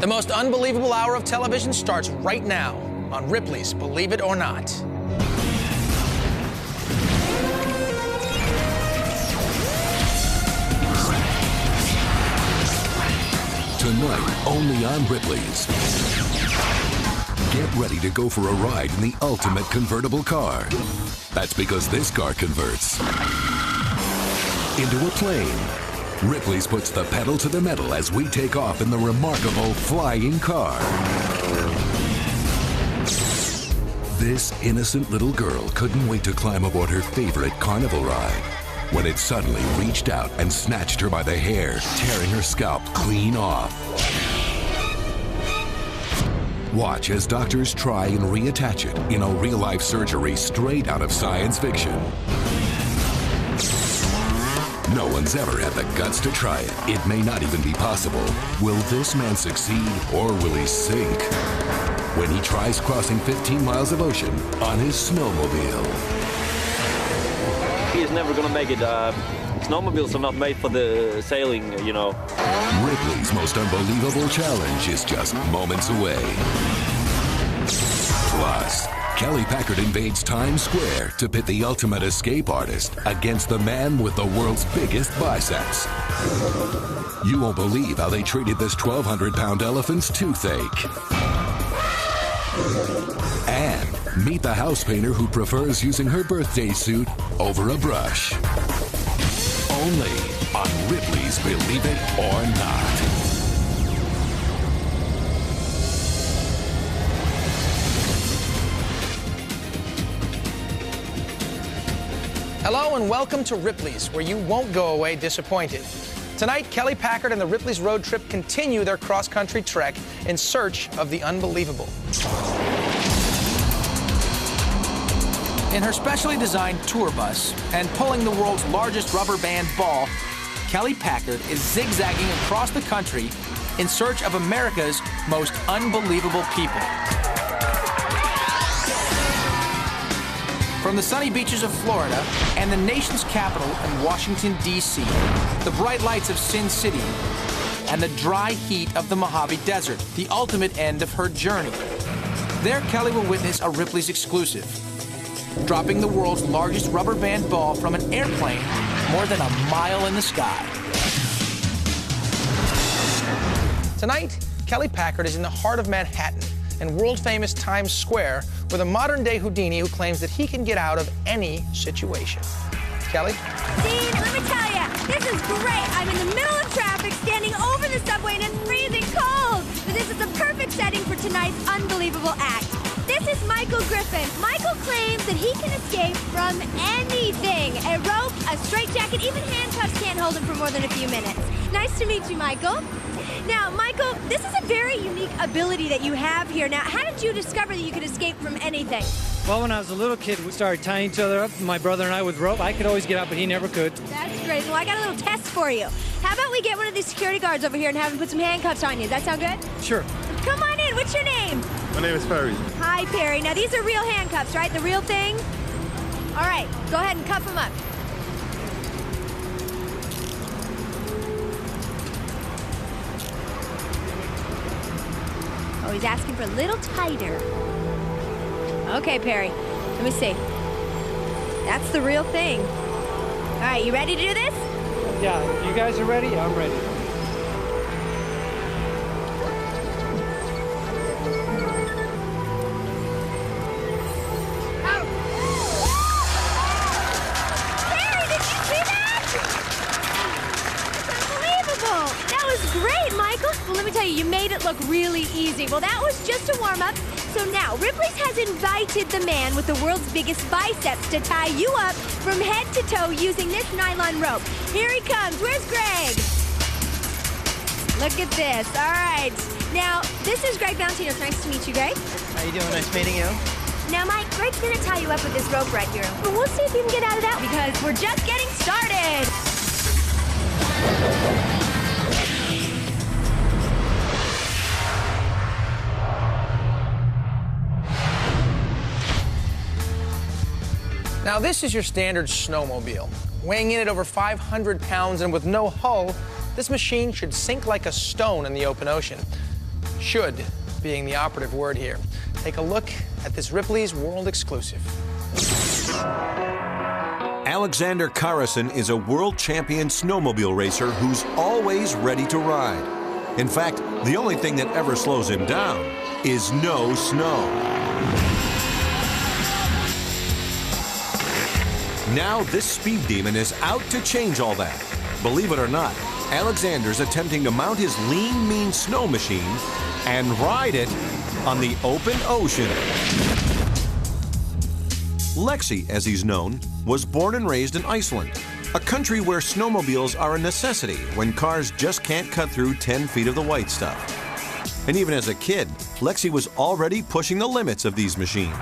The most unbelievable hour of television starts right now on Ripley's Believe It or Not. Tonight, only on Ripley's. Get ready to go for a ride in the ultimate convertible car. That's because this car converts into a plane. Ripley's puts the pedal to the metal as we take off in the remarkable flying car. This innocent little girl couldn't wait to climb aboard her favorite carnival ride when it suddenly reached out and snatched her by the hair, tearing her scalp clean off. Watch as doctors try and reattach it in a real-life surgery straight out of science fiction. No one's ever had the guts to try it. It may not even be possible. Will this man succeed or will he sink when he tries crossing 15 miles of ocean on his snowmobile? He is never gonna make it. Snowmobiles are not made for the sailing, you know. Ripley's most unbelievable challenge is just moments away. Plus, Kelly Packard invades Times Square to pit the ultimate escape artist against the man with the world's biggest biceps. You won't believe how they treated this 1,200-pound elephant's toothache. And meet the house painter who prefers using her birthday suit over a brush. Only on Ripley's Believe It or Not. Hello and welcome to Ripley's, where you won't go away disappointed. Tonight, Kelly Packard and the Ripley's road trip continue their cross-country trek in search of the unbelievable. In her specially designed tour bus and pulling the world's largest rubber band ball, Kelly Packard is zigzagging across the country in search of America's most unbelievable people. From the sunny beaches of Florida and the nation's capital in Washington, D.C., the bright lights of Sin City, and the dry heat of the Mojave Desert, the ultimate end of her journey. There, Kelly will witness a Ripley's exclusive, dropping the world's largest rubber band ball from an airplane more than a mile in the sky. Tonight, Kelly Packard is in the heart of Manhattan and world-famous Times Square with a modern-day Houdini who claims that he can get out of any situation. Kelly? Dean, let me tell you, this is great. I'm in the middle of traffic, standing over the subway, and it's freezing cold. But this is a perfect setting for tonight's unbelievable act. This is Michael Griffin. Michael claims that he can escape from anything. A rope, a straitjacket, even handcuffs can't hold him for more than a few minutes. Nice to meet you, Michael. Now, Michael, this is a very unique ability that you have here. Now, how did you discover that you could escape from anything? Well, when I was a little kid, we started tying each other up, my brother and I, with rope. I could always get out, but he never could. That's great. Well, I got a little test for you. How about we get one of these security guards over here and have him put some handcuffs on you? Does that sound good? Sure. Come on in. What's your name? My name is Perry. Hi, Perry. Now, these are real handcuffs, right? The real thing? All right. Go ahead and cuff them up. Oh, he's asking for a little tighter. Okay, Perry. Let me see. That's the real thing. All right, you ready to do this? Yeah, if you guys are ready, I'm ready. Perry, did you see that? That's unbelievable. That was great, Michael. Well, let me tell you, you made it look really easy. Well, that was just a warm-up. So now, Ripley's has invited the man with the world's biggest biceps to tie you up from head to toe using this nylon rope. Here he comes. Where's Greg? Look at this. All right. Now, this is Greg Valentino. It's nice to meet you, Greg. How you doing? Nice meeting you. Now, Mike, Greg's going to tie you up with this rope right here. But we'll see if you can get out of that because we're just getting started. Now, this is your standard snowmobile. Weighing in at over 500 pounds and with no hull, this machine should sink like a stone in the open ocean. Should being the operative word here. Take a look at this Ripley's World exclusive. Alexander Karasin is a world champion snowmobile racer who's always ready to ride. In fact, the only thing that ever slows him down is no snow. Now this speed demon is out to change all that. Believe it or not, Alexander's attempting to mount his lean, mean snow machine and ride it on the open ocean. Lexi, as he's known, was born and raised in Iceland, a country where snowmobiles are a necessity when cars just can't cut through 10 feet of the white stuff. And even as a kid, Lexi was already pushing the limits of these machines.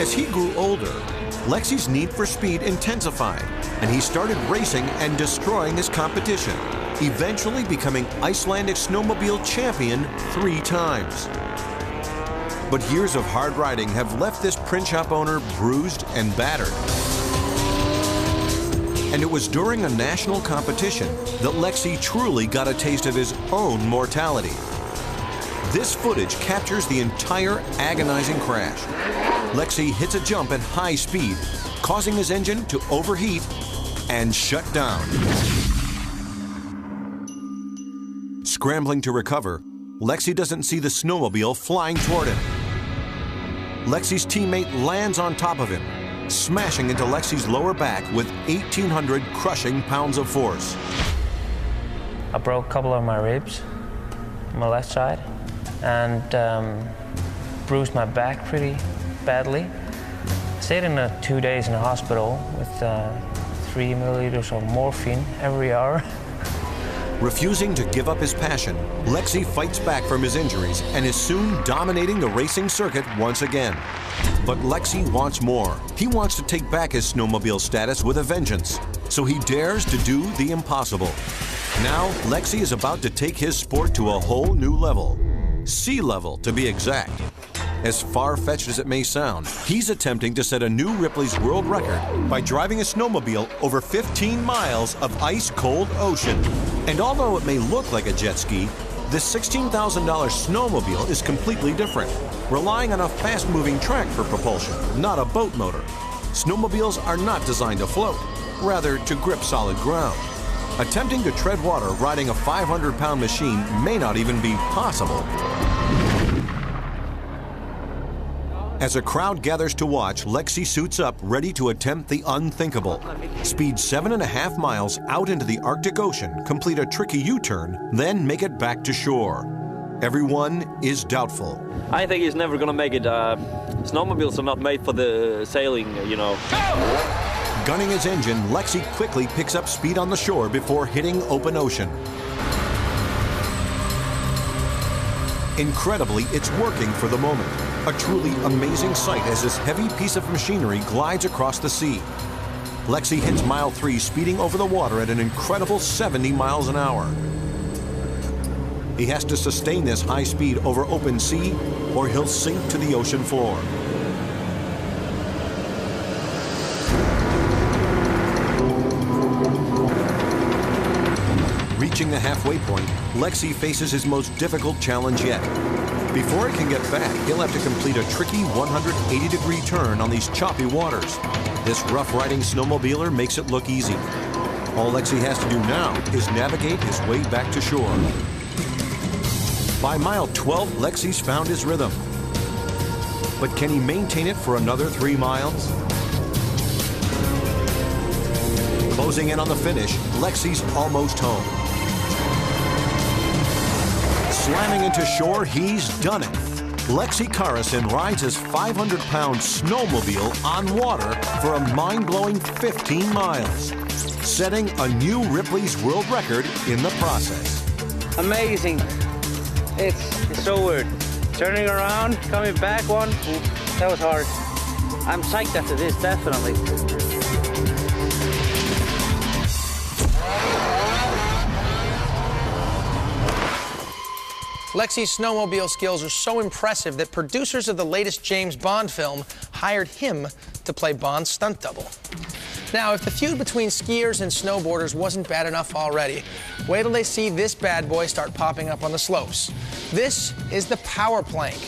As he grew older, Lexi's need for speed intensified, and he started racing and destroying his competition, eventually becoming Icelandic snowmobile champion 3 times. But years of hard riding have left this print shop owner bruised and battered. And it was during a national competition that Lexi truly got a taste of his own mortality. This footage captures the entire agonizing crash. Lexi hits a jump at high speed, causing his engine to overheat and shut down. Scrambling to recover, Lexi doesn't see the snowmobile flying toward him. Lexi's teammate lands on top of him, smashing into Lexi's lower back with 1,800 crushing pounds of force. I broke a couple of my ribs on my left side and bruised my back pretty badly. Stayed in 2 days in the hospital with 3 milliliters of morphine every hour. Refusing to give up his passion, Lexi fights back from his injuries and is soon dominating the racing circuit once again. But Lexi wants more. He wants to take back his snowmobile status with a vengeance, so he dares to do the impossible. Now, Lexi is about to take his sport to a whole new level. Sea level, to be exact. As far-fetched as it may sound, he's attempting to set a new Ripley's world record by driving a snowmobile over 15 miles of ice-cold ocean. And although it may look like a jet ski, this $16,000 snowmobile is completely different, relying on a fast-moving track for propulsion, not a boat motor. Snowmobiles are not designed to float, rather to grip solid ground. Attempting to tread water riding a 500-pound machine may not even be possible. As a crowd gathers to watch, Lexi suits up, ready to attempt the unthinkable. Speed 7.5 miles out into the Arctic Ocean, complete a tricky U-turn, then make it back to shore. Everyone is doubtful. I think he's never gonna make it. Snowmobiles are not made for the sailing, you know. Gunning his engine, Lexi quickly picks up speed on the shore before hitting open ocean. Incredibly, it's working for the moment. A truly amazing sight as this heavy piece of machinery glides across the sea. Lexi hits mile 3, speeding over the water at an incredible 70 miles an hour. He has to sustain this high speed over open sea, or he'll sink to the ocean floor. Reaching the halfway point, Lexi faces his most difficult challenge yet. Before he can get back, he'll have to complete a tricky 180-degree turn on these choppy waters. This rough-riding snowmobiler makes it look easy. All Lexi has to do now is navigate his way back to shore. By mile 12, Lexi's found his rhythm. But can he maintain it for another 3 miles? Closing in on the finish, Lexi's almost home. Slamming into shore, he's done it. Lexi Karasin rides his 500-pound snowmobile on water for a mind-blowing 15 miles, setting a new Ripley's world record in the process. Amazing. It's so weird. Turning around, coming back one, that was hard. I'm psyched after this, definitely. Lexi's snowmobile skills are so impressive that producers of the latest James Bond film hired him to play Bond's stunt double. Now, if the feud between skiers and snowboarders wasn't bad enough already, wait till they see this bad boy start popping up on the slopes. This is the power plank,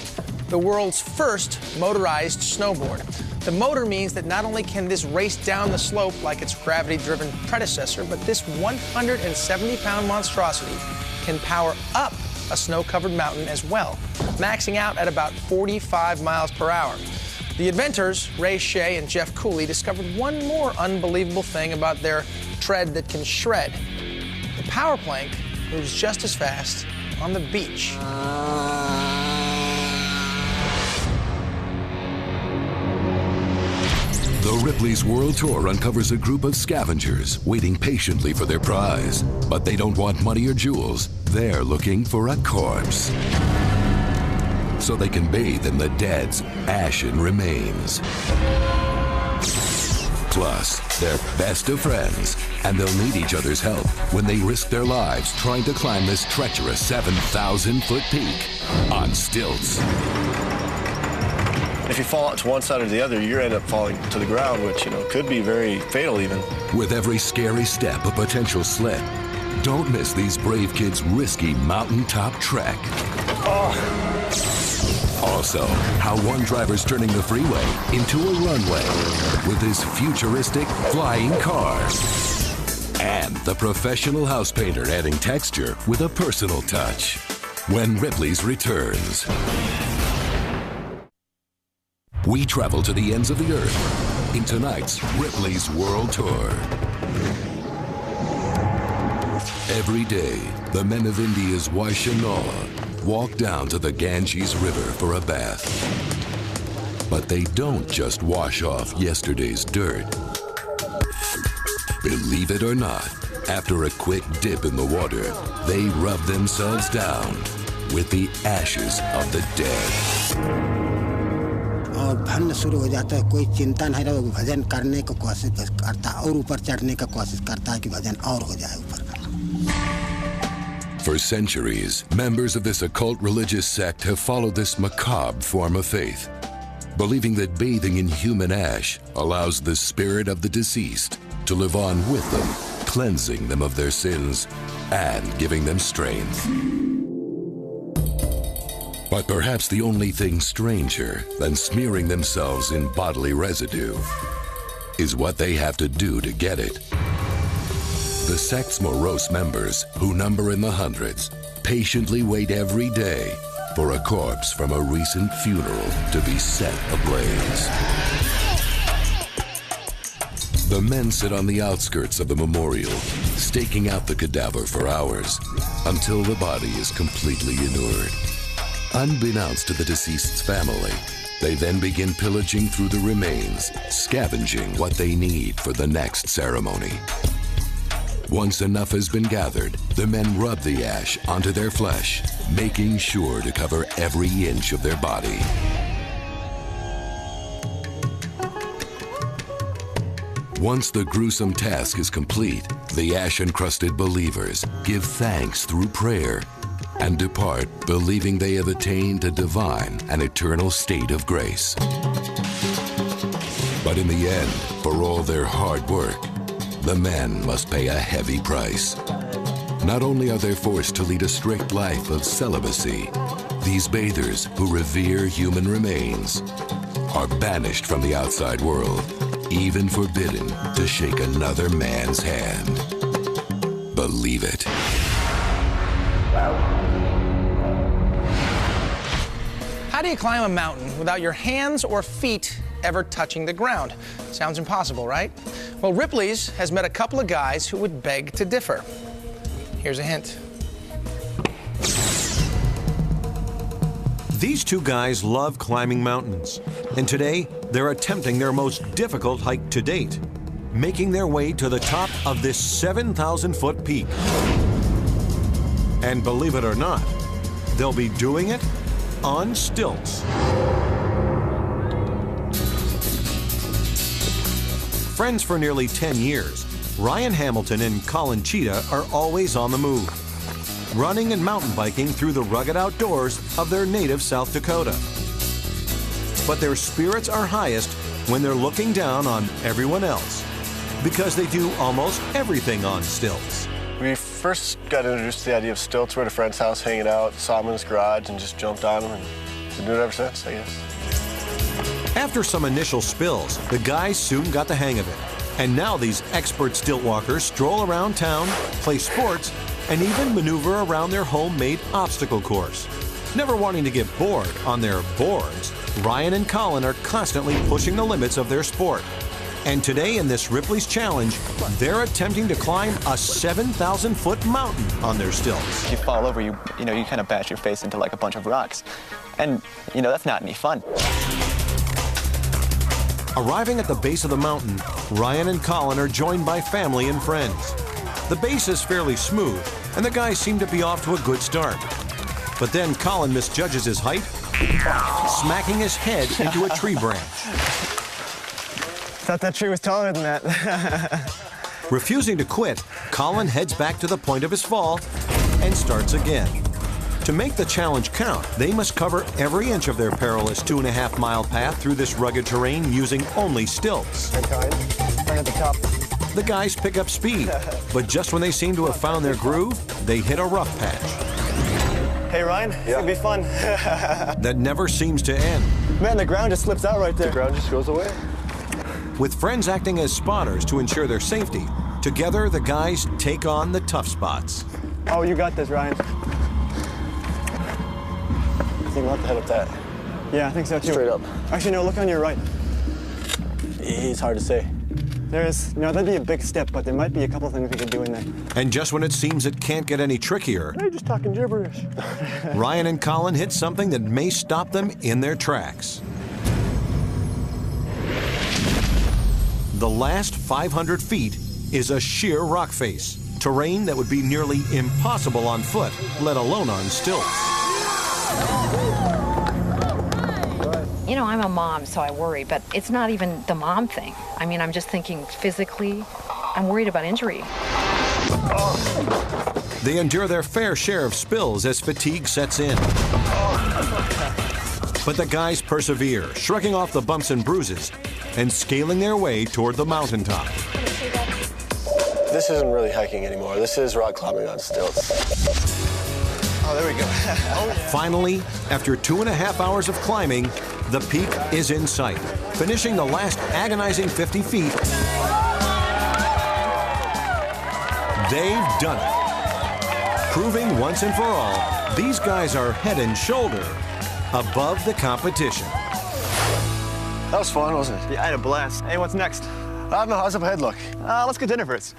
the world's first motorized snowboard. The motor means that not only can this race down the slope like its gravity-driven predecessor, but this 170-pound monstrosity can power up a snow-covered mountain as well, maxing out at about 45 miles per hour. The inventors, Ray Shea and Jeff Cooley, discovered one more unbelievable thing about their tread that can shred. The power plank moves just as fast on the beach. The Ripley's World Tour uncovers a group of scavengers waiting patiently for their prize. But they don't want money or jewels. They're looking for a corpse, so they can bathe in the dead's ashen remains. Plus, they're best of friends, and they'll need each other's help when they risk their lives trying to climb this treacherous 7,000-foot peak on stilts. If you fall out to one side or the other, you end up falling to the ground, which, could be very fatal even. With every scary step a potential slip, don't miss these brave kids' risky mountaintop trek. Also, how one driver's turning the freeway into a runway with his futuristic flying car. And the professional house painter adding texture with a personal touch when Ripley's returns. We travel to the ends of the earth in tonight's Ripley's World Tour. Every day, the men of India's Vaishnawa walk down to the Ganges River for a bath. But they don't just wash off yesterday's dirt. Believe it or not, after a quick dip in the water, they rub themselves down with the ashes of the dead. और भन्न शुरू हो जाता है कोई चिंता नहीं रहा भजन करने की कोशिश करता और ऊपर चढ़ने की कोशिश करता है कि भजन और हो जाए ऊपर का. For centuries, members of this occult religious sect have followed this macabre form of faith, believing that bathing in human ash allows the spirit of the deceased to live on with them, cleansing them of their sins and giving them strength. But perhaps the only thing stranger than smearing themselves in bodily residue is what they have to do to get it. The sect's morose members, who number in the hundreds, patiently wait every day for a corpse from a recent funeral to be set ablaze. The men sit on the outskirts of the memorial, staking out the cadaver for hours until the body is completely inured. Unbeknownst to the deceased's family, they then begin pillaging through the remains, scavenging what they need for the next ceremony. Once enough has been gathered, the men rub the ash onto their flesh, making sure to cover every inch of their body. Once the gruesome task is complete, the ash-encrusted believers give thanks through prayer and depart believing they have attained a divine and eternal state of grace. But in the end, for all their hard work, the men must pay a heavy price. Not only are they forced to lead a strict life of celibacy, these bathers who revere human remains are banished from the outside world, even forbidden to shake another man's hand. Believe it. How do you climb a mountain without your hands or feet ever touching the ground? Sounds impossible, right? Well, Ripley's has met a couple of guys who would beg to differ. Here's a hint. These two guys love climbing mountains, and today they're attempting their most difficult hike to date, making their way to the top of this 7,000-foot peak. And believe it or not, they'll be doing it on stilts. Friends for nearly 10 years, Ryan Hamilton and Colin Cheetah are always on the move, running and mountain biking through the rugged outdoors of their native South Dakota. But their spirits are highest when they're looking down on everyone else because they do almost everything on stilts. We first got introduced to the idea of stilts. We're at a friend's house hanging out, saw them in his garage, and just jumped on them, and been doing it ever since, I guess. After some initial spills, the guys soon got the hang of it. And now these expert stilt walkers stroll around town, play sports, and even maneuver around their homemade obstacle course. Never wanting to get bored on their boards, Ryan and Colin are constantly pushing the limits of their sport. And today in this Ripley's Challenge, they're attempting to climb a 7,000-foot mountain on their stilts. If you fall over, you kind of bash your face into like a bunch of rocks. And, that's not any fun. Arriving at the base of the mountain, Ryan and Colin are joined by family and friends. The base is fairly smooth, and the guys seem to be off to a good start. But then Colin misjudges his height, smacking his head into a tree branch. Thought that tree was taller than that. Refusing to quit, Colin heads back to the point of his fall and starts again. To make the challenge count, they must cover every inch of their perilous 2.5-mile path through this rugged terrain using only stilts. Right at the top. The guys pick up speed, but just when they seem to have found their groove, they hit a rough patch. Hey, Ryan, it's gonna be fun. That never seems to end. Man, the ground just slips out right there. The ground just goes away. With friends acting as spotters to ensure their safety, together the guys take on the tough spots. Oh, you got this, Ryan. I think we'll have to head up that. Yeah, I think so too. Straight up. Actually, no, look on your right. It's hard to say. There is, that'd be a big step, but there might be a couple things we could do in there. And just when it seems it can't get any trickier, You're just talking gibberish. Ryan and Colin hit something that may stop them in their tracks. The last 500 feet is a sheer rock face, terrain that would be nearly impossible on foot, let alone on stilts. I'm a mom, so I worry, but it's not even the mom thing. I mean, I'm just thinking physically, I'm worried about injury. They endure their fair share of spills as fatigue sets in. But the guys persevere, shrugging off the bumps and bruises and scaling their way toward the mountaintop. This isn't really hiking anymore. This is rock climbing on stilts. Oh, there we go. Finally, after 2.5 hours of climbing, the peak is in sight. Finishing the last agonizing 50 feet, they've done it. Proving once and for all, these guys are head and shoulder above the competition. That was fun, wasn't it? Yeah, I had a blast. Hey, what's next? I don't know. How's up ahead look? Let's get dinner first.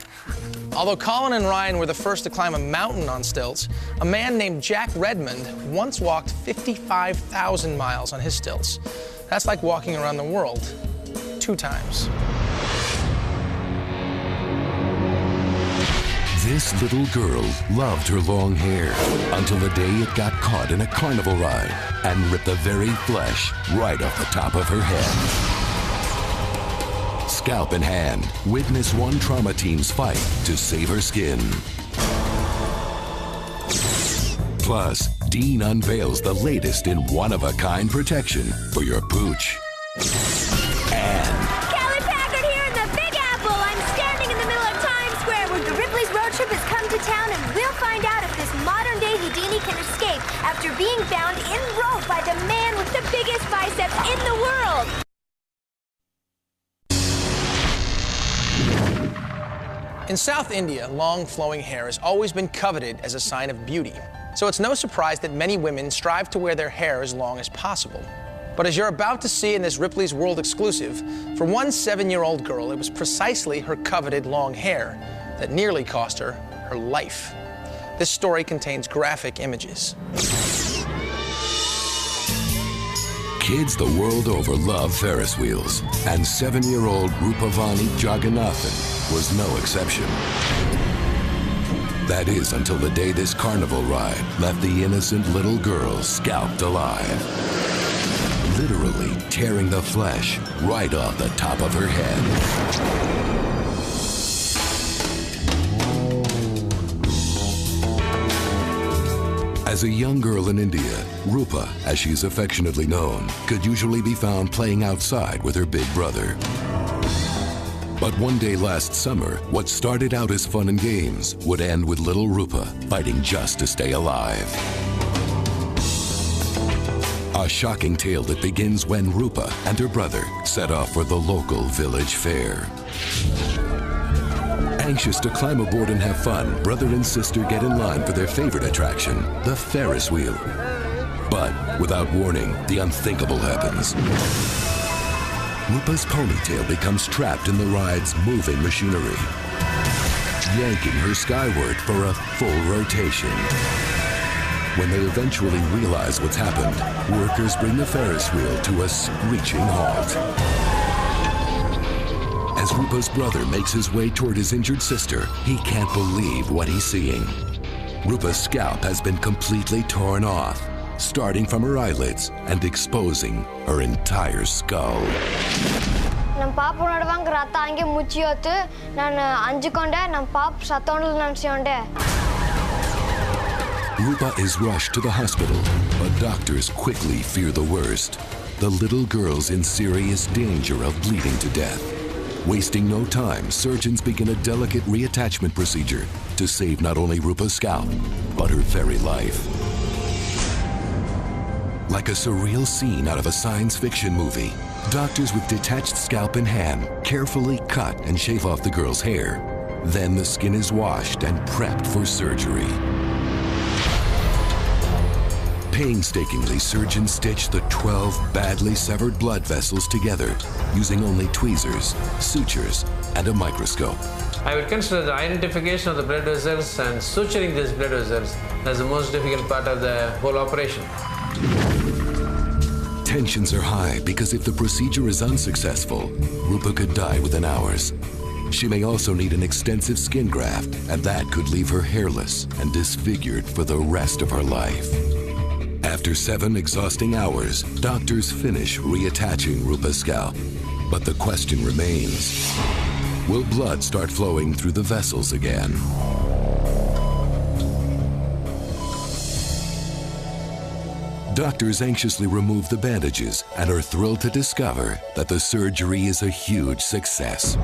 Although Colin and Ryan were the first to climb a mountain on stilts, a man named Jack Redmond once walked 55,000 miles on his stilts. That's like walking around the world 2 times. This little girl loved her long hair until the day it got caught in a carnival ride and ripped the very flesh right off the top of her head. Scalp in hand, witness one trauma team's fight to save her skin. Plus, Dean unveils the latest in one-of-a-kind protection for your pooch. And Kelly Packard here in the Big Apple. I'm standing in the middle of Times Square where the Ripley's road trip has come to town, and we'll find out if this modern-day Houdini can escape after being bound in rope by the man with the biggest biceps in the world. In South India, long flowing hair has always been coveted as a sign of beauty. So it's no surprise that many women strive to wear their hair as long as possible. But as you're about to see in this Ripley's World exclusive, for one 7-year-old girl, it was precisely her coveted long hair that nearly cost her her life. This story contains graphic images. kids the world over love Ferris wheels, and 7-year-old Rupavani Jagannathan was no exception. That is until the day this carnival ride left the innocent little girl scalped alive, literally tearing the flesh right off the top of her head. As a young girl in India, Rupa, as she's affectionately known, could usually be found playing outside with her big brother. But one day last summer, what started out as fun and games would end with little Rupa fighting just to stay alive. A shocking tale that begins when Rupa and her brother set off for the local village fair. Anxious to climb aboard and have fun, brother and sister get in line for their favorite attraction, the Ferris wheel. But without warning, the unthinkable happens. Rupa's ponytail becomes trapped in the ride's moving machinery, yanking her skyward for a full rotation. When they eventually realize what's happened, workers bring the Ferris wheel to a screeching halt. As Rupa's brother makes his way toward his injured sister, he can't believe what he's seeing. Rupa's scalp has been completely torn off, starting from her eyelids and exposing her entire skull. Rupa is rushed to the hospital, but doctors quickly fear the worst. The little girl's in serious danger of bleeding to death. Wasting no time, surgeons begin a delicate reattachment procedure to save not only Rupa's scalp, but her very life. Like a surreal scene out of a science fiction movie, doctors with detached scalp in hand carefully cut and shave off the girl's hair. Then the skin is washed and prepped for surgery. Painstakingly, surgeons stitch the 12 badly severed blood vessels together using only tweezers, sutures, and a microscope. I would consider the identification of the blood vessels and suturing these blood vessels as the most difficult part of the whole operation. Tensions are high because if the procedure is unsuccessful, Rupa could die within hours. She may also need an extensive skin graft, and that could leave her hairless and disfigured for the rest of her life. After 7 exhausting hours, doctors finish reattaching Rupa's scalp. But the question remains, will blood start flowing through the vessels again? Doctors anxiously remove the bandages and are thrilled to discover that the surgery is a huge success.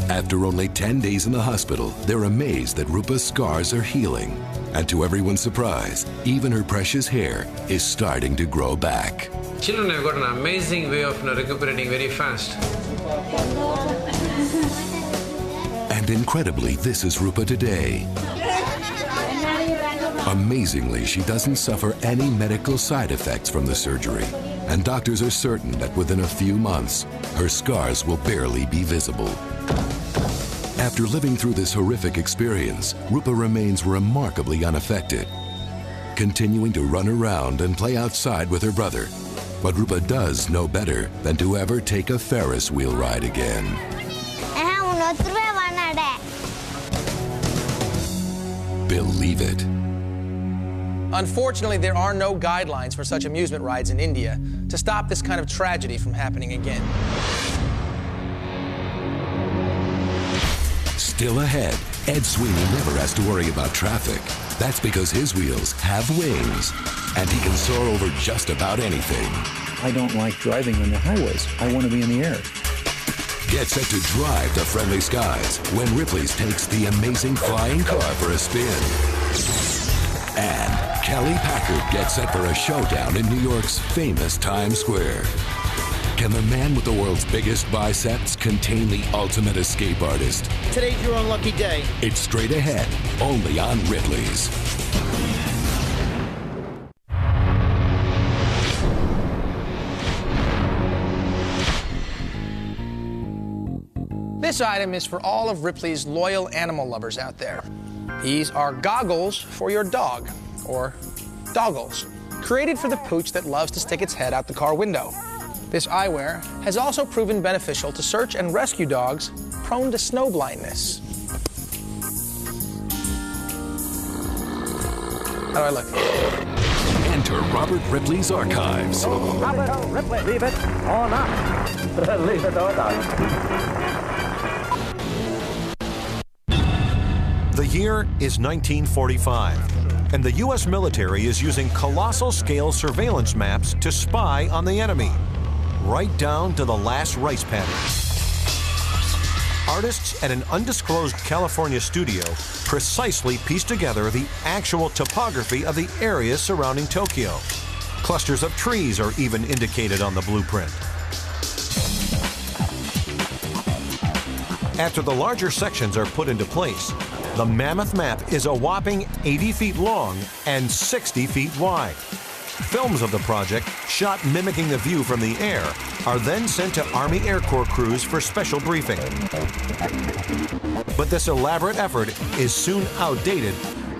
After only 10 days in the hospital, they're amazed that Rupa's scars are healing. And to everyone's surprise, even her precious hair is starting to grow back. Children have got an amazing way of recuperating very fast. And incredibly, this is Rupa today. Amazingly, she doesn't suffer any medical side effects from the surgery. And doctors are certain that within a few months, her scars will barely be visible. After living through this horrific experience, Rupa remains remarkably unaffected, continuing to run around and play outside with her brother. But Rupa does know better than to ever take a Ferris wheel ride again. Believe it. Unfortunately, there are no guidelines for such amusement rides in India to stop this kind of tragedy from happening again. Still ahead, Ed Sweeney never has to worry about traffic. That's because his wheels have wings, and he can soar over just about anything. I don't like driving on the highways. I want to be in the air. Get set to drive to friendly skies when Ripley's takes the amazing flying car for a spin. And Kelly Packard gets set for a showdown in New York's famous Times Square. Can the man with the world's biggest biceps contain the ultimate escape artist? Today's your unlucky day. It's straight ahead, only on Ripley's. This item is for all of Ripley's loyal animal lovers out there. These are goggles for your dog, or doggles, created for the pooch that loves to stick its head out the car window. This eyewear has also proven beneficial to search and rescue dogs prone to snow blindness. How do I look? Enter Robert Ripley's archives. Robert Ripley, leave it or not? Leave it or not? The year is 1945, and the U.S. military is using colossal-scale surveillance maps to spy on the enemy. right down to the last rice pattern. Artists at an undisclosed California studio precisely pieced together the actual topography of the areas surrounding Tokyo. Clusters of trees are even indicated on the blueprint. After the larger sections are put into place, the mammoth map is a whopping 80 feet long and 60 feet wide. Films of the project, shot mimicking the view from the air, are then sent to Army Air Corps crews for special briefing. But this elaborate effort is soon outdated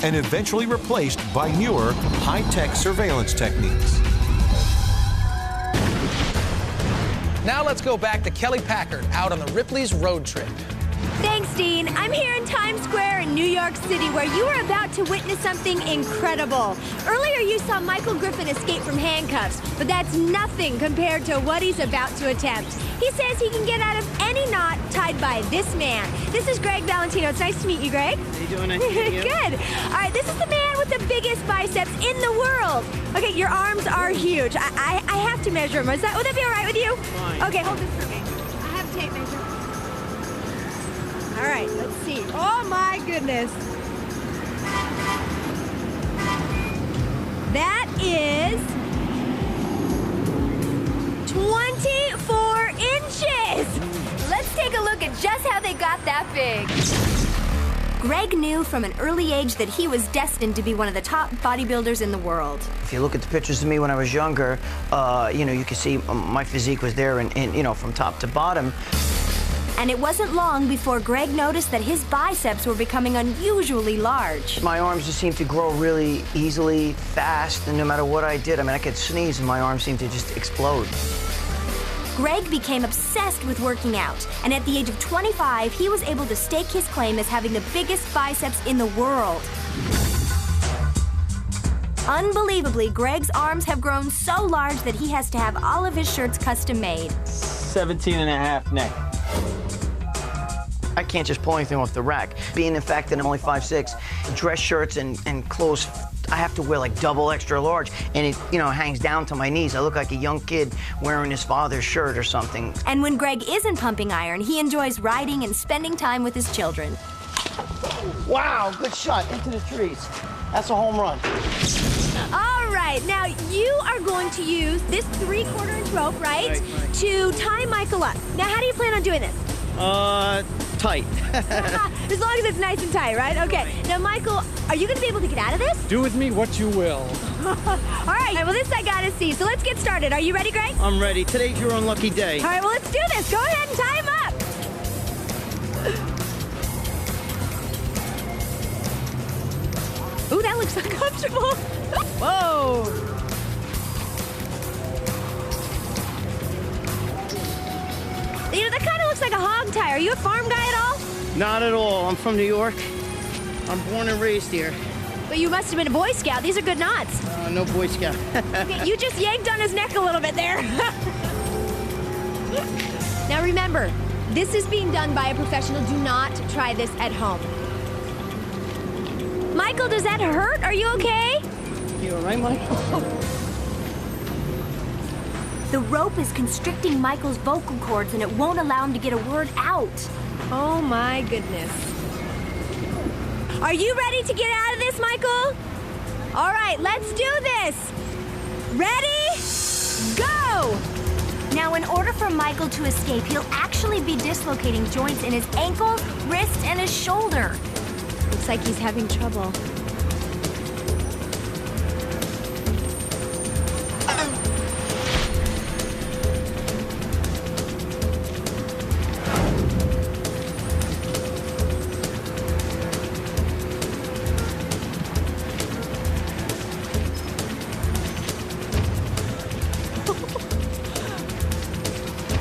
and eventually replaced by newer, high-tech surveillance techniques. Now let's go back to Kelly Packard out on the Ripley's road trip. Thanks, Dean. I'm here in Times Square in New York City, where you are about to witness something incredible. Earlier, you saw Michael Griffin escape from handcuffs, but that's nothing compared to what he's about to attempt. He says he can get out of any knot tied by this man. This is Greg Valentino. It's nice to meet you, Greg. How you doing? Nice to meet you. Good. All right, this is the man with the biggest biceps in the world. Okay, your arms are huge. I have to measure them. Would that be all right with you? Fine. Okay, hold this for me. I have a tape measure. All right, let's see. Oh my goodness. That is 24 inches. Let's take a look at just how they got that big. Greg knew from an early age that he was destined to be one of the top bodybuilders in the world. If you look at the pictures of me when I was younger, you can see my physique was there and from top to bottom. And it wasn't long before Greg noticed that his biceps were becoming unusually large. My arms just seemed to grow really easily, fast, and no matter what I did, I could sneeze and my arms seemed to just explode. Greg became obsessed with working out, and at the age of 25, he was able to stake his claim as having the biggest biceps in the world. Unbelievably, Greg's arms have grown so large that he has to have all of his shirts custom made. 17.5 neck. I can't just pull anything off the rack. Being the fact that I'm only 5'6", dress shirts and clothes, I have to wear like double extra large, and it hangs down to my knees. I look like a young kid wearing his father's shirt or something. And when Greg isn't pumping iron, he enjoys riding and spending time with his children. Wow, good shot into the trees. That's a home run. All right, now you are going to use this 3/4 inch rope, right, to tie Michael up. Now, how do you plan on doing this? Tight. As long as it's nice and tight, right? Okay. Now, Michael, are you going to be able to get out of this? Do with me what you will. All right, well, this I got to see. So let's get started. Are you ready, Greg? I'm ready. Today's your unlucky day. All right, well, let's do this. Go ahead and tie him up. Ooh, that looks uncomfortable. Whoa. That kind of looks like a hog tie. Are you a farm guy at all? Not at all. I'm from New York. I'm born and raised here. But you must have been a Boy Scout. These are good knots. No Boy Scout. Okay, you just yanked on his neck a little bit there. Now remember, this is being done by a professional. Do not try this at home. Michael, does that hurt? Are you okay? You all right, Michael? The rope is constricting Michael's vocal cords and it won't allow him to get a word out. Oh my goodness. Are you ready to get out of this, Michael? All right, let's do this. Ready? Go! Now, in order for Michael to escape, he'll actually be dislocating joints in his ankle, wrist, and his shoulder. Looks like he's having trouble.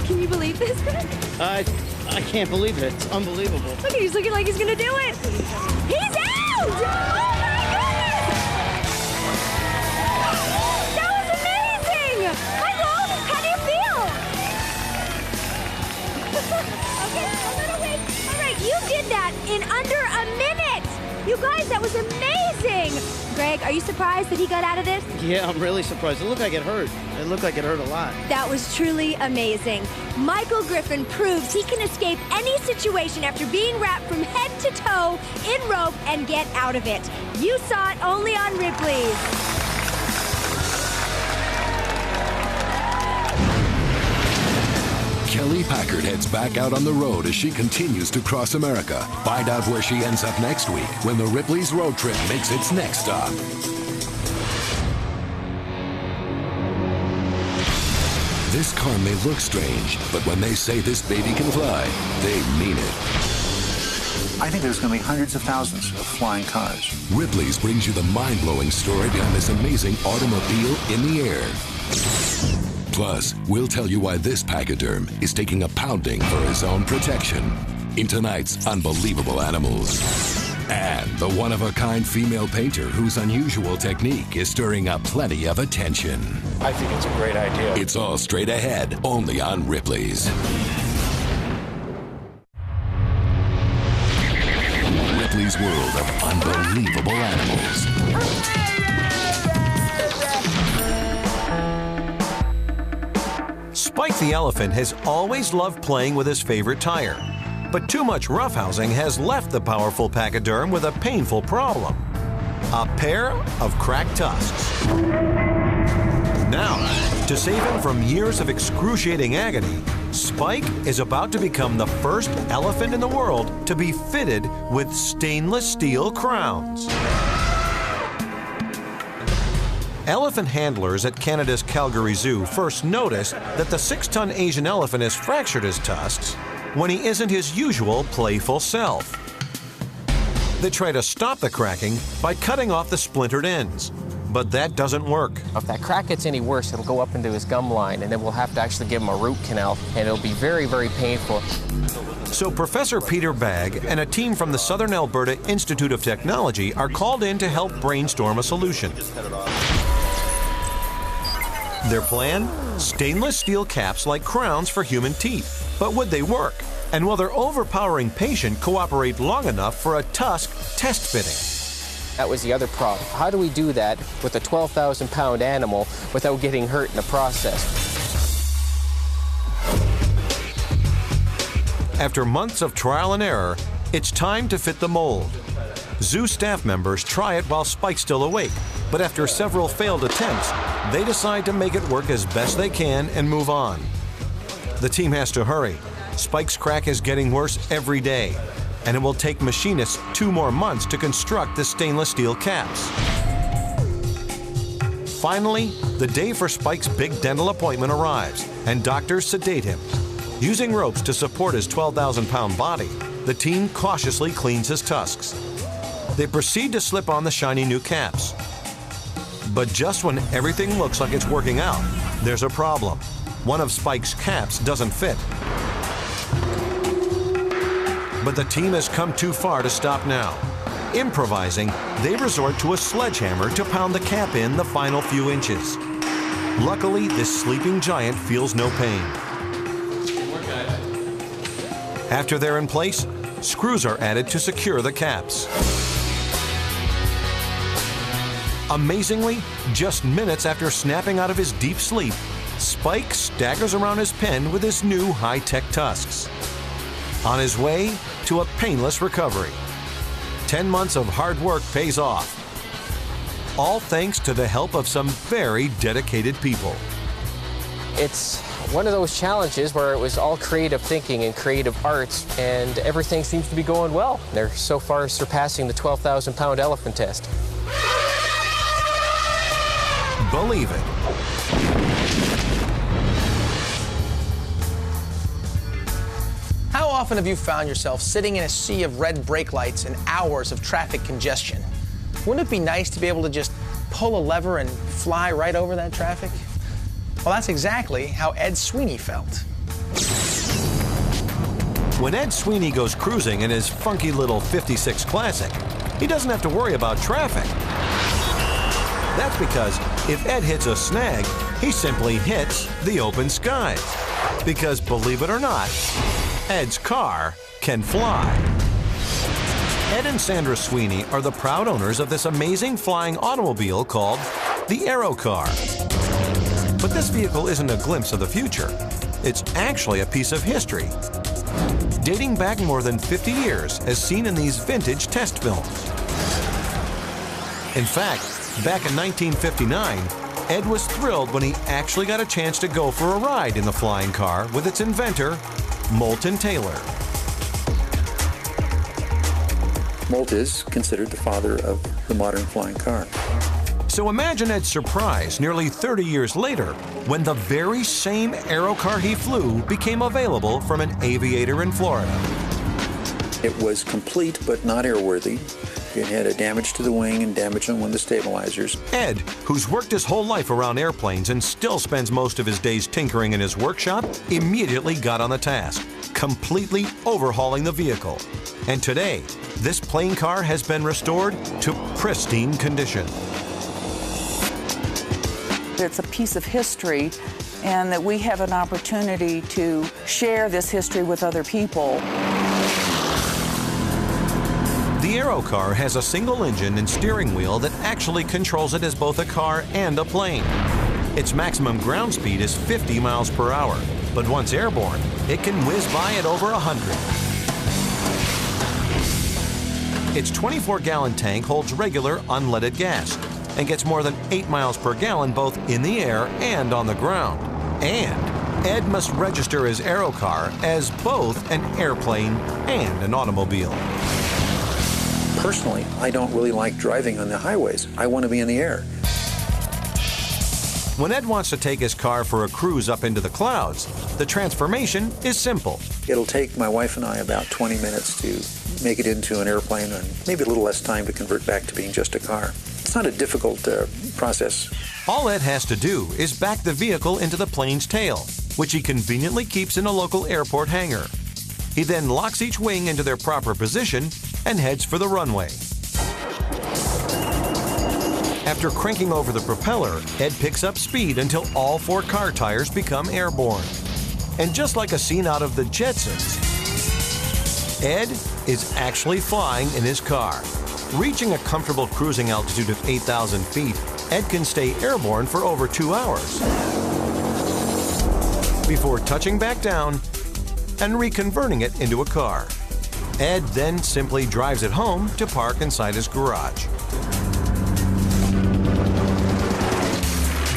Can you believe this? I can't believe it. It's unbelievable. Look, he's looking like he's gonna do it. He's out! Oh my goodness! That was amazing! Michael, how do you feel? Okay, a little bit. All right, you did that in under a minute. You guys, that was amazing. Greg, are you surprised that he got out of this? Yeah, I'm really surprised. It looked like it hurt. It looked like it hurt a lot. That was truly amazing. Michael Griffin proves he can escape any situation after being wrapped from head to toe in rope and get out of it. You saw it only on Ripley. Kelly Packard heads back out on the road as she continues to cross America. Find out where she ends up next week when the Ripley's road trip makes its next stop. This car may look strange, but when they say this baby can fly, they mean it. I think there's going to be hundreds of thousands of flying cars. Ripley's brings you the mind-blowing story behind this amazing automobile in the air. Plus, we'll tell you why this pachyderm is taking a pounding for his own protection in tonight's Unbelievable Animals. And the one-of-a-kind female painter whose unusual technique is stirring up plenty of attention. I think it's a great idea. It's all straight ahead, only on Ripley's. Ripley's world of unbelievable animals. Spike the elephant has always loved playing with his favorite tire, but too much roughhousing has left the powerful pachyderm with a painful problem: a pair of cracked tusks. Now, to save him from years of excruciating agony, Spike is about to become the first elephant in the world to be fitted with stainless steel crowns. Elephant handlers at Canada's Calgary Zoo first notice that the 6-ton Asian elephant has fractured his tusks when he isn't his usual playful self. They try to stop the cracking by cutting off the splintered ends, but that doesn't work. If that crack gets any worse, it'll go up into his gum line, and then we'll have to actually give him a root canal, and it'll be very, very painful. So Professor Peter Bagg and a team from the Southern Alberta Institute of Technology are called in to help brainstorm a solution. Their plan? Stainless steel caps like crowns for human teeth. But would they work? And will their overpowering patient cooperate long enough for a tusk test fitting? That was the other problem. How do we do that with a 12,000-pound animal without getting hurt in the process? After months of trial and error, it's time to fit the mold. Zoo staff members try it while Spike's still awake, but after several failed attempts, they decide to make it work as best they can and move on. The team has to hurry. Spike's crack is getting worse every day, and it will take machinists 2 more months to construct the stainless steel caps. Finally, the day for Spike's big dental appointment arrives, and doctors sedate him. Using ropes to support his 12,000-pound body, the team cautiously cleans his tusks. They proceed to slip on the shiny new caps. But just when everything looks like it's working out, there's a problem. One of Spike's caps doesn't fit. But the team has come too far to stop now. Improvising, they resort to a sledgehammer to pound the cap in the final few inches. Luckily, this sleeping giant feels no pain. After they're in place, screws are added to secure the caps. Amazingly, just minutes after snapping out of his deep sleep, Spike staggers around his pen with his new high-tech tusks. On his way to a painless recovery. 10 months of hard work pays off. All thanks to the help of some very dedicated people. It's one of those challenges where it was all creative thinking and creative arts, and everything seems to be going well. They're so far surpassing the 12,000-pound elephant test. Believe it. How often have you found yourself sitting in a sea of red brake lights and hours of traffic congestion? Wouldn't it be nice to be able to just pull a lever and fly right over that traffic? Well, that's exactly how Ed Sweeney felt. When Ed Sweeney goes cruising in his funky little 56 Classic, he doesn't have to worry about traffic. That's because if Ed hits a snag, he simply hits the open skies. Because believe it or not, Ed's car can fly. Ed and Sandra Sweeney are the proud owners of this amazing flying automobile called the Aero Car. But this vehicle isn't a glimpse of the future. It's actually a piece of history, dating back more than 50 years as seen in these vintage test films. In fact, back in 1959, Ed was thrilled when he actually got a chance to go for a ride in the flying car with its inventor, Moulton Taylor. Molt is considered the father of the modern flying car. So imagine Ed's surprise nearly 30 years later when the very same Aero Car he flew became available from an aviator in Florida. It was complete but not airworthy. It had a damage to the wing and damage on one of the stabilizers. Ed, who's worked his whole life around airplanes and still spends most of his days tinkering in his workshop, immediately got on the task, completely overhauling the vehicle. And today, this plane car has been restored to pristine condition. It's a piece of history, and that we have an opportunity to share this history with other people. The Aero Car has a single engine and steering wheel that actually controls it as both a car and a plane. Its maximum ground speed is 50 miles per hour, but once airborne, it can whiz by at over 100. Its 24-gallon tank holds regular unleaded gas and gets more than 8 miles per gallon both in the air and on the ground. And Ed must register his Aero Car as both an airplane and an automobile. Personally, I don't really like driving on the highways. I want to be in the air. When Ed wants to take his car for a cruise up into the clouds, the transformation is simple. It'll take my wife and I about 20 minutes to make it into an airplane and maybe a little less time to convert back to being just a car. It's not a difficult process. All Ed has to do is back the vehicle into the plane's tail, which he conveniently keeps in a local airport hangar. He then locks each wing into their proper position and heads for the runway. After cranking over the propeller, Ed picks up speed until all 4 car tires become airborne. And just like a scene out of the Jetsons, Ed is actually flying in his car. Reaching a comfortable cruising altitude of 8,000 feet, Ed can stay airborne for over 2 hours before touching back down and reconverting it into a car. Ed then simply drives it home to park inside his garage.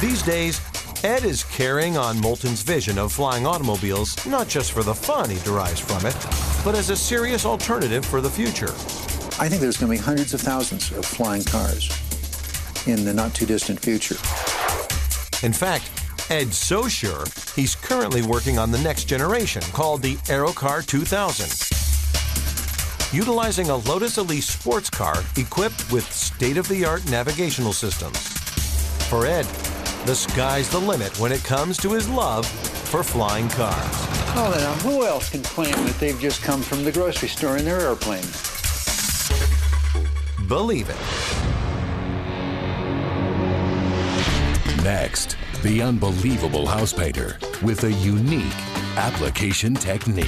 These days, Ed is carrying on Moulton's vision of flying automobiles not just for the fun he derives from it, but as a serious alternative for the future. I think there's going to be hundreds of thousands of flying cars in the not-too-distant future. In fact, Ed's so sure, he's currently working on the next generation called the Aero Car 2000. Utilizing a Lotus Elise sports car equipped with state-of-the-art navigational systems. For Ed, the sky's the limit when it comes to his love for flying cars. Oh, now who else can claim that they've just come from the grocery store in their airplane? Believe it. Next, the unbelievable house painter with a unique application technique.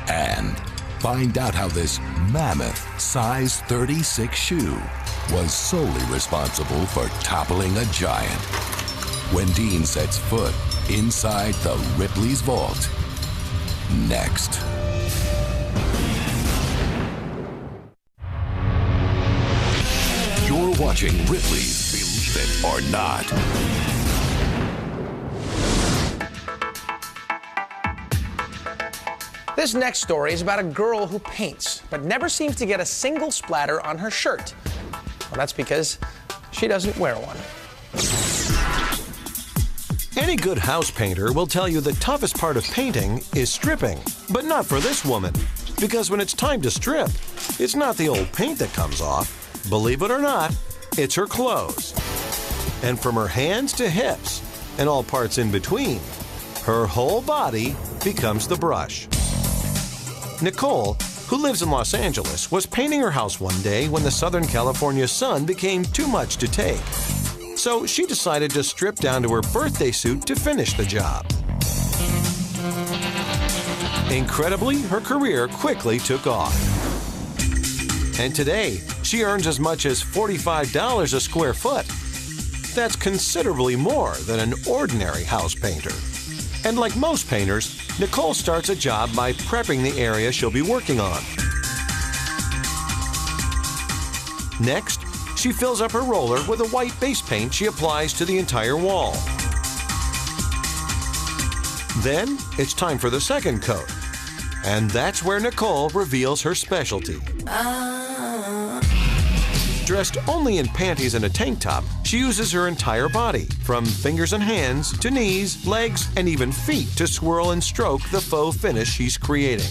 And find out how this mammoth size 36 shoe was solely responsible for toppling a giant. When Dean sets foot inside the Ripley's vault. Next. You're watching Ripley's Believe It or Not. This next story is about a girl who paints, but never seems to get a single splatter on her shirt. Well, that's because she doesn't wear one. Any good house painter will tell you the toughest part of painting is stripping, but not for this woman. Because when it's time to strip, it's not the old paint that comes off. Believe it or not, it's her clothes. And from her hands to hips, and all parts in between, her whole body becomes the brush. Nicole, who lives in Los Angeles, was painting her house one day when the Southern California sun became too much to take. So she decided to strip down to her birthday suit to finish the job. Incredibly, her career quickly took off. And today, she earns as much as $45 a square foot. That's considerably more than an ordinary house painter. And like most painters, Nicole starts a job by prepping the area she'll be working on. Next, she fills up her roller with a white base paint she applies to the entire wall. Then, it's time for the second coat. And that's where Nicole reveals her specialty. Dressed only in panties and a tank top, she uses her entire body, from fingers and hands to knees, legs, and even feet to swirl and stroke the faux finish she's creating.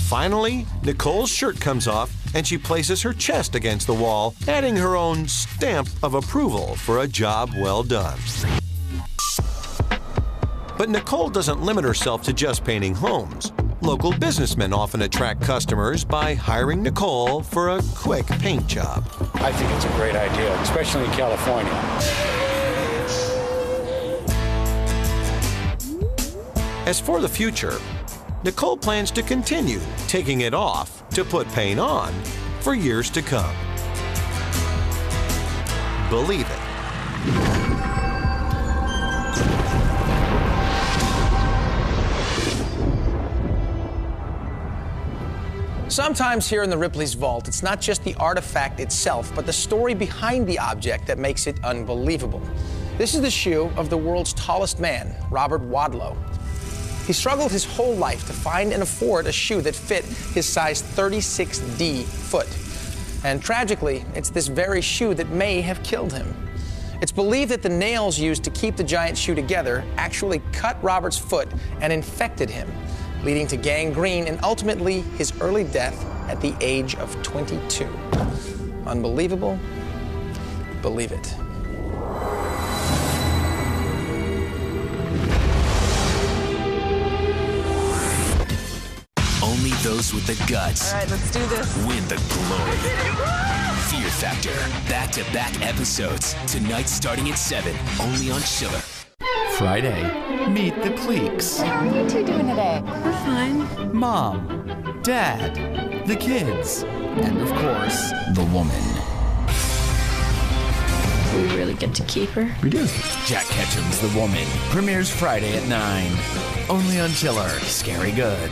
Finally, Nicole's shirt comes off and she places her chest against the wall, adding her own stamp of approval for a job well done. But Nicole doesn't limit herself to just painting homes. Local businessmen often attract customers by hiring Nicole for a quick paint job. I think it's a great idea, especially in California. As for the future, Nicole plans to continue taking it off to put paint on for years to come. Believe it. Sometimes here in the Ripley's vault, it's not just the artifact itself, but the story behind the object that makes it unbelievable. This is the shoe of the world's tallest man, Robert Wadlow. He struggled his whole life to find and afford a shoe that fit his size 36D foot. And tragically, it's this very shoe that may have killed him. It's believed that the nails used to keep the giant shoe together actually cut Robert's foot and infected him, leading to gangrene and ultimately his early death at the age of 22. Unbelievable? Believe it. Only those with the guts. All right, let's do this. Win the glory. Fear Factor. Back-to-back episodes. Tonight starting at 7. Only on Chiller. Friday, meet the Cleeks. How are you two doing today? We're fine. Mom, Dad, the kids, and of course, the woman. We really get to keep her? We do. Jack Ketchum's The Woman premieres Friday at 9. Only on Chiller. Scary good.